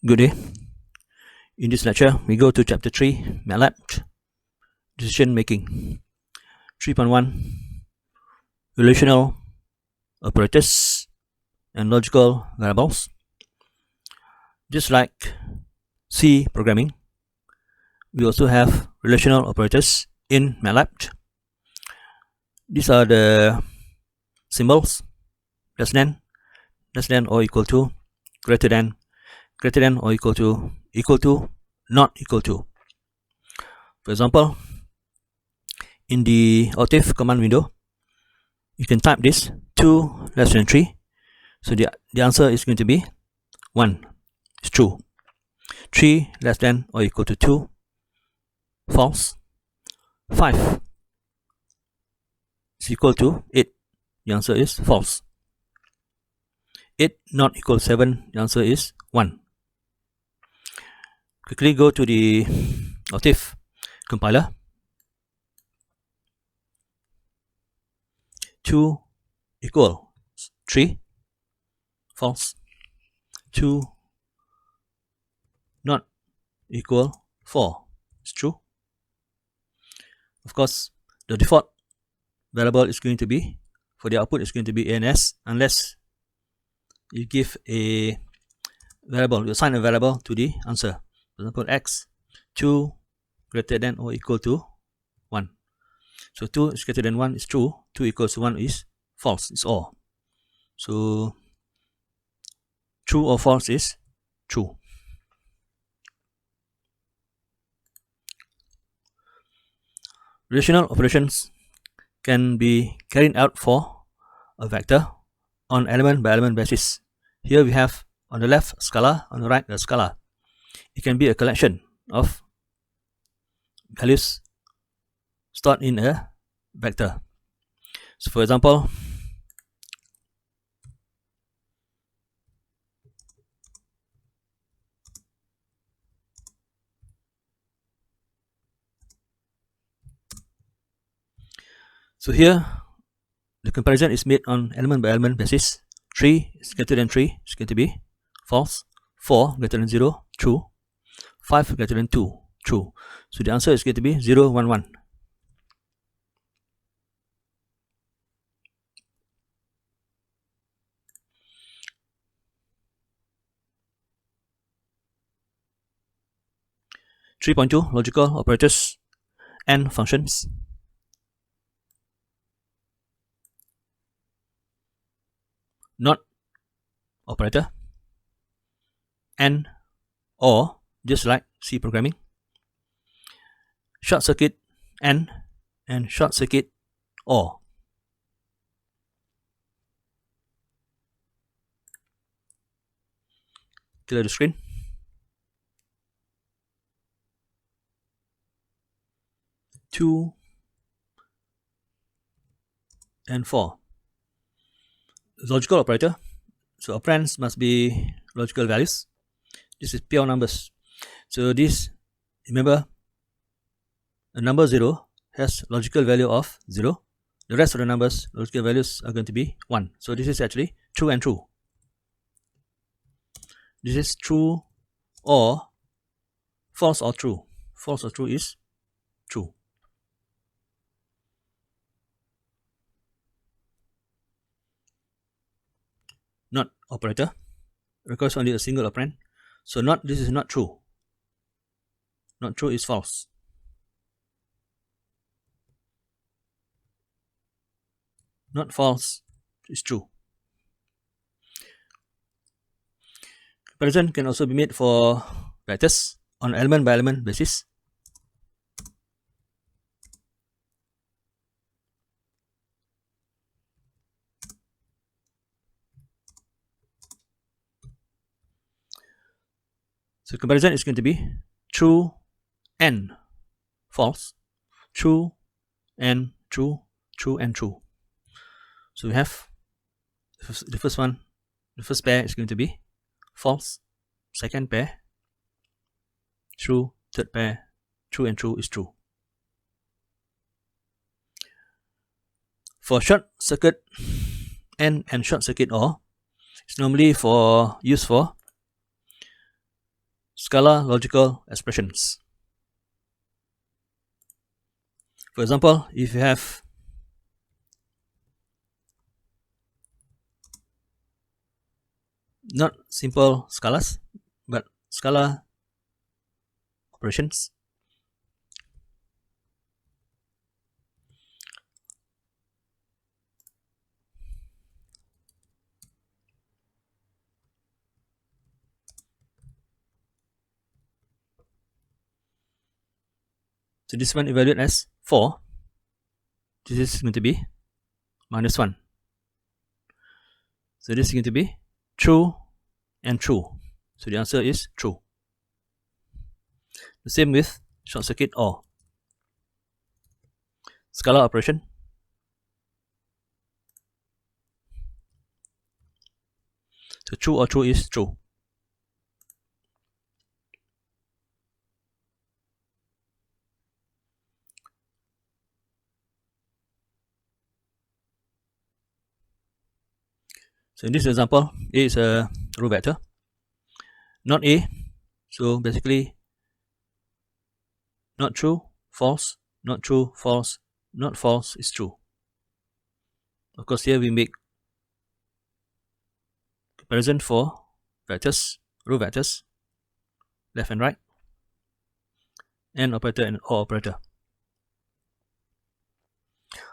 Good day. In this lecture, we go to Chapter 3, Matlab, Decision Making. 3.1, Relational Operators and Logical Variables. Just like C programming, we also have relational operators in Matlab. These are the symbols: less than or equal to, greater than or equal to, not equal to. For example, in the Octave command window, you can type this 2 less than 3. So the answer is going to be 1. It's true. 3 less than or equal to 2. False. 5 is equal to 8. The answer is false. 8 not equal to 7. The answer is 1. Quickly go to the Octave compiler. 2 equal 3. False. 2 not equal 4. It's true. Of course, the default variable is going to be, for the output, is going to be ANS, unless you give a variable, you assign a variable to the answer. For example, x 2 greater than or equal to 1. So 2 is greater than 1 is true, 2 equals to 1 is false, it's all. So true or false is true. Relational operations can be carried out for a vector on element by element basis. Here we have on the left scalar, on the right a scalar. It can be a collection of values stored in a vector. So for example, so here the comparison is made on element by element basis. 3 is greater than 3 is going to be false. 4 greater than 0, true. 5 greater than 2, true. So the answer is going to be 0, 1, 1. Logical operators and functions. Not operator, and or, just like C programming. Short circuit and short circuit or. Clear the screen. Two and 4. Logical operator. So operands must be logical values. This is pure numbers. So this, remember, a number 0 has logical value of 0. The rest of the numbers, logical values are going to be 1. So this is actually true and true. This is true or false or true. False or true is true. Not operator requires only a single operand. So not, this is not true. Not true is false. Not false is true. Comparison can also be made for vectors on element by element basis. So comparison is going to be true and false, true and true, true and true. So we have the first one, the first pair is going to be false, second pair true, third pair true and true is true. For short circuit and short circuit or, it's normally used for scalar logical expressions. For example, if you have not simple scalars, but scalar operations, so this one evaluated as 4, this is going to be minus 1. So this is going to be true and true. So the answer is true. The same with short circuit OR. Scalar operation. So true or true is true. So in this example, A is a row vector, not A. So basically, not true, false, not true, false, not false is true. Of course, here we make comparison for vectors, row vectors, left and right, AND operator and OR operator.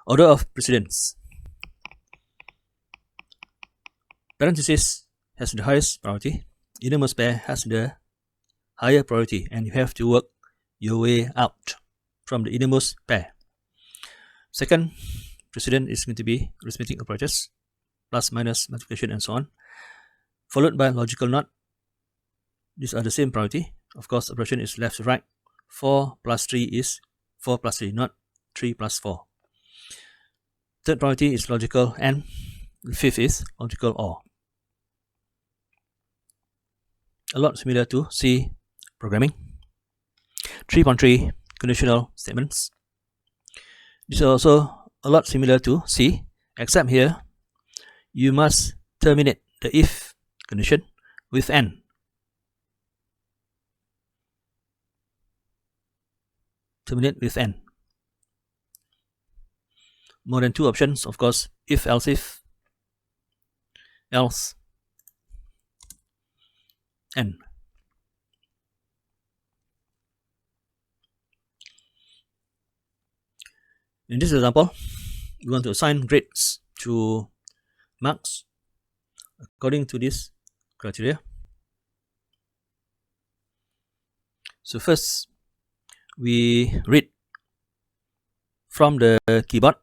Order of precedence. Parenthesis has the highest priority, innermost pair has the higher priority, and you have to work your way out from the innermost pair. Second precedent is going to be arithmetic operators, plus, minus, multiplication, and so on, followed by logical NOT. These are the same priority. Of course, operation is left to right. 4 plus 3 is 4 plus 3, not 3 plus 4. Third priority is logical AND. Fifth is logical OR. A lot similar to C programming. 3.3 conditional statements. This is also a lot similar to C, except here you must terminate the if condition with AND. Terminate with AND. More than 2 options, of course, if, else, AND. In this example, we want to assign grades to marks according to this criteria. So first, we read from the keyboard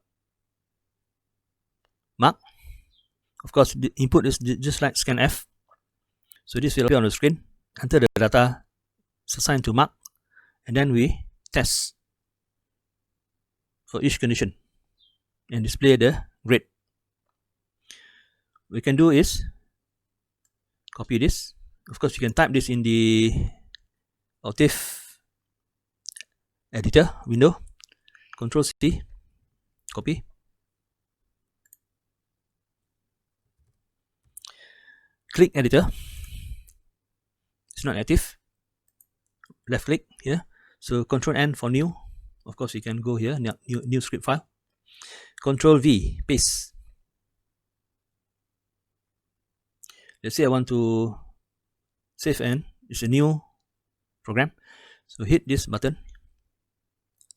mark. Of course, the input is just like scanf. So this will appear on the screen. Enter the data assigned to mark, and then we test for each condition and display the grade. What we can do is copy this. Of course, you can type this in the Octave editor window. Control C, copy. Click editor. It's not active. Left click here. So Control N for new. Of course, you can go here, new script file. Control V, paste. Let's say I want to save and it's a new program. So hit this button,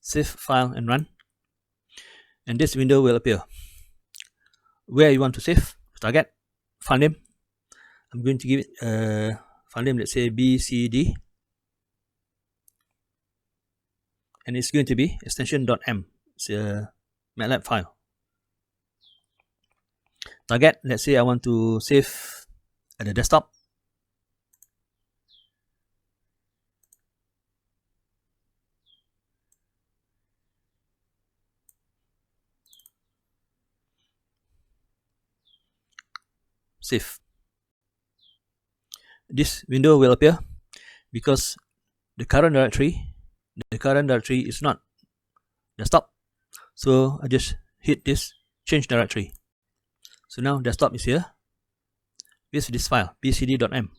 save file and run. And this window will appear. Where you want to save, target, file name. I'm going to give it a file name, let's say BCD. And it's going to be extension.m. It's a Matlab file. Target, let's say I want to save at the desktop. Save. This window will appear because the current directory is not desktop. So I just hit this change directory. So now desktop is here with this file bcd.m.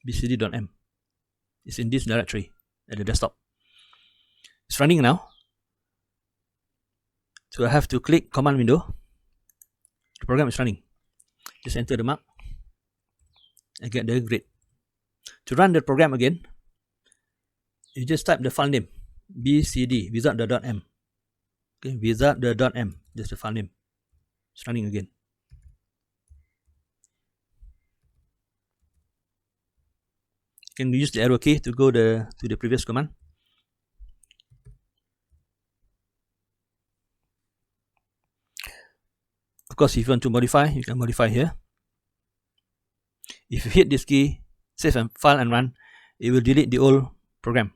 bcd.m. It's in this directory at the desktop. It's running now. So I have to click command window. The program is running. Just enter the mark and get the grade. To run the program again, you just type the file name bcd without the .m. Okay, without the .m, just the file name. It's running again. You can use the arrow key to go to the previous command. Of course, if you want to modify, you can modify here. If you hit this key, save and file and run, it will delete the old program.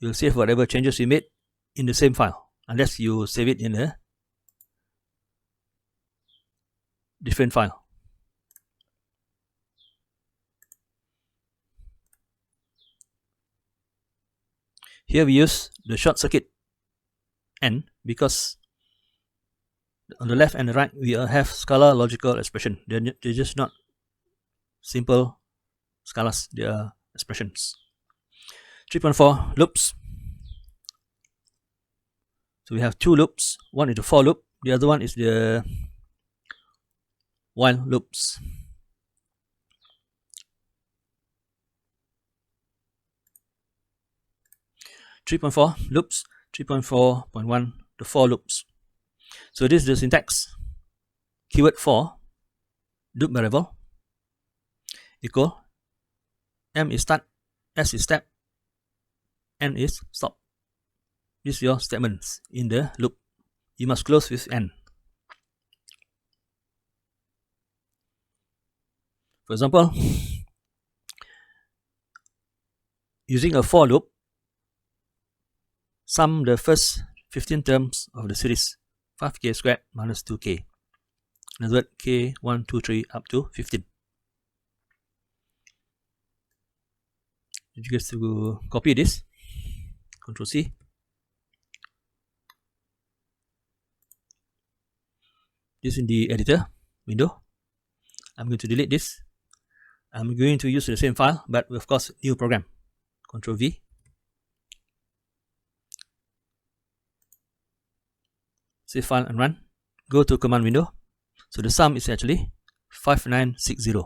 You will save whatever changes you made in the same file, unless you save it in a different file. Here we use the short circuit N because on the left and the right we have scalar logical expression. They're just not simple scalars, they are expressions. 3.4 loops. So we have two loops. One is the for loop, the other one is the while loops. Loops. 3.4.1 the for loops. So this is the syntax. Keyword for, loop variable, equal, m is start, s is step, n is stop. This is your statements in the loop. You must close with n. For example, using a for loop, sum the first 15 terms of the series 5k squared minus 2k. In other words, k 1, 2, 3 up to 15. You guys to copy this, Ctrl C. This in the editor window. I'm going to delete this. I'm going to use the same file, but of course, new program. Ctrl V. Save file and run. Go to command window. So the sum is actually 5960.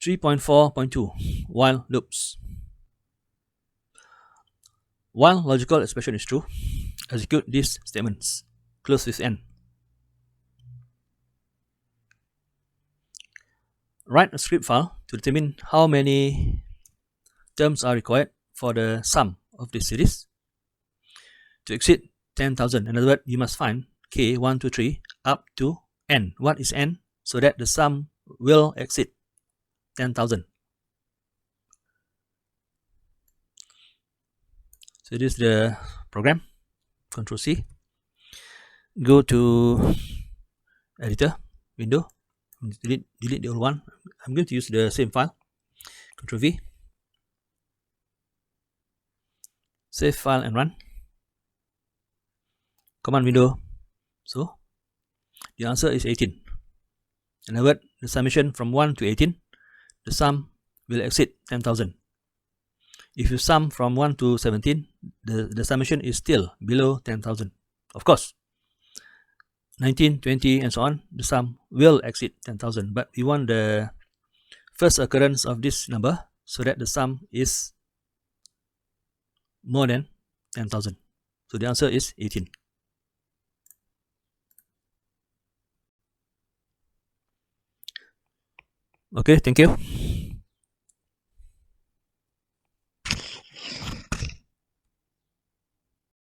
3.4.2 while loops. While logical expression is true, execute these statements. Close with n. Write a script file to determine how many terms are required for the sum of this series to exceed 10,000. In other words, you must find k 1, 2, 3 up to n. What is n? So that the sum will exceed 10,000. So this is the program. Ctrl C. Go to editor window. Delete the old one. I'm going to use the same file. Ctrl V. Save file and run. Command window. So the answer is 18. In other words, the summation from 1 to 18, the sum will exceed 10,000. If you sum from 1 to 17, the summation is still below 10,000. Of course, 19, 20, and so on, the sum will exceed 10,000. But we want the first occurrence of this number so that the sum is more than 10,000. So the answer is 18. Okay, thank you.